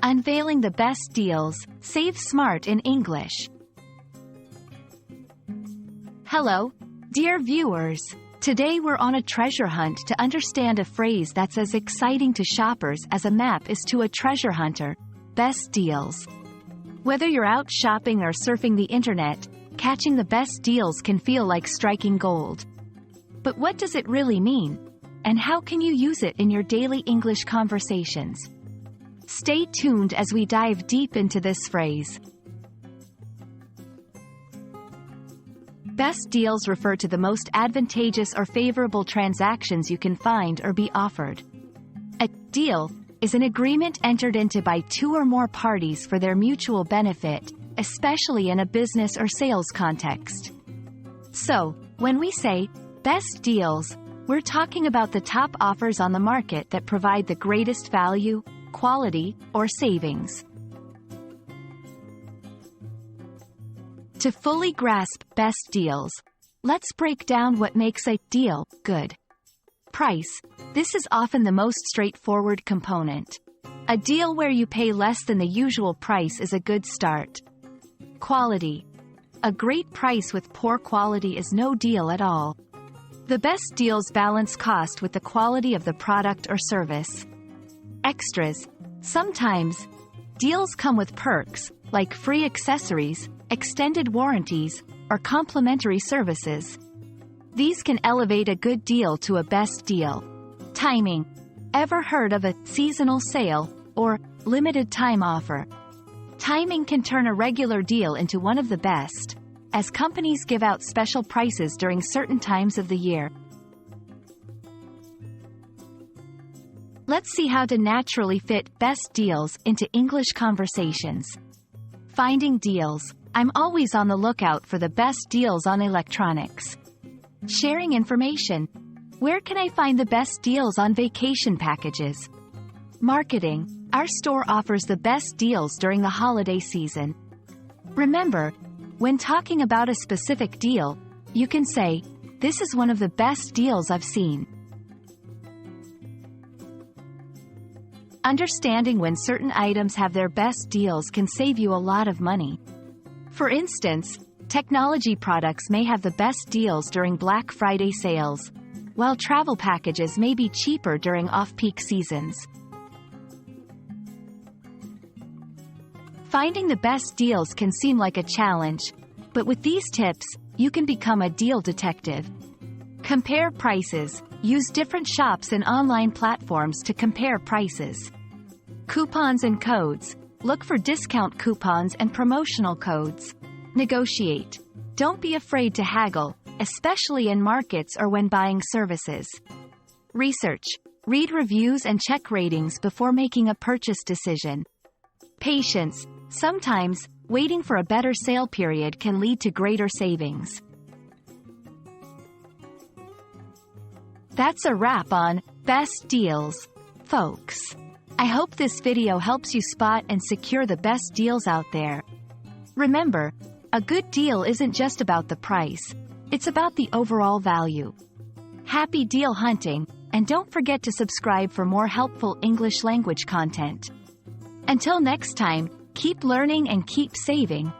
Unveiling the Best Deals, Save Smart in English. Hello, dear viewers. Today we're on a treasure hunt to understand a phrase that's as exciting to shoppers as a map is to a treasure hunter: best deals. Whether you're out shopping or surfing the internet, catching the best deals can feel like striking gold. But what does it really mean? And how can you use it in your daily English conversations? Stay tuned as we dive deep into this phrase. Best deals refer to the most advantageous or favorable transactions you can find or be offered. A deal is an agreement entered into by two or more parties for their mutual benefit, especially in a business or sales context. So, when we say best deals, we're talking about the top offers on the market that provide the greatest value, quality, or savings. To fully grasp best deals, let's break down what makes a deal good. Price. This is often the most straightforward component. A deal where you pay less than the usual price is a good start. Quality. A great price with poor quality is no deal at all. The best deals balance cost with the quality of the product or service. Extras. Sometimes, deals come with perks, like free accessories, extended warranties, or complimentary services. These can elevate a good deal to a best deal. Timing. Ever heard of a seasonal sale or limited time offer? Timing can turn a regular deal into one of the best, as companies give out special prices during certain times of the year. Let's see how to naturally fit best deals into English conversations. Finding deals. I'm always on the lookout for the best deals on electronics. Sharing information. Where can I find the best deals on vacation packages? Marketing. Our store offers the best deals during the holiday season. Remember, when talking about a specific deal, you can say, "This is one of the best deals I've seen." Understanding when certain items have their best deals can save you a lot of money. For instance, technology products may have the best deals during Black Friday sales, while travel packages may be cheaper during off-peak seasons. Finding the best deals can seem like a challenge, but with these tips, you can become a deal detective. Compare prices. Use different shops and online platforms to compare prices. Coupons and codes. Look for discount coupons and promotional codes. Negotiate. Don't be afraid to haggle, especially in markets or when buying services. Research. Read reviews and check ratings before making a purchase decision. Patience. Sometimes, waiting for a better sale period can lead to greater savings. That's a wrap on Best Deals, folks. I hope this video helps you spot and secure the best deals out there. Remember, a good deal isn't just about the price, it's about the overall value. Happy deal hunting, and don't forget to subscribe for more helpful English language content. Until next time, keep learning and keep saving.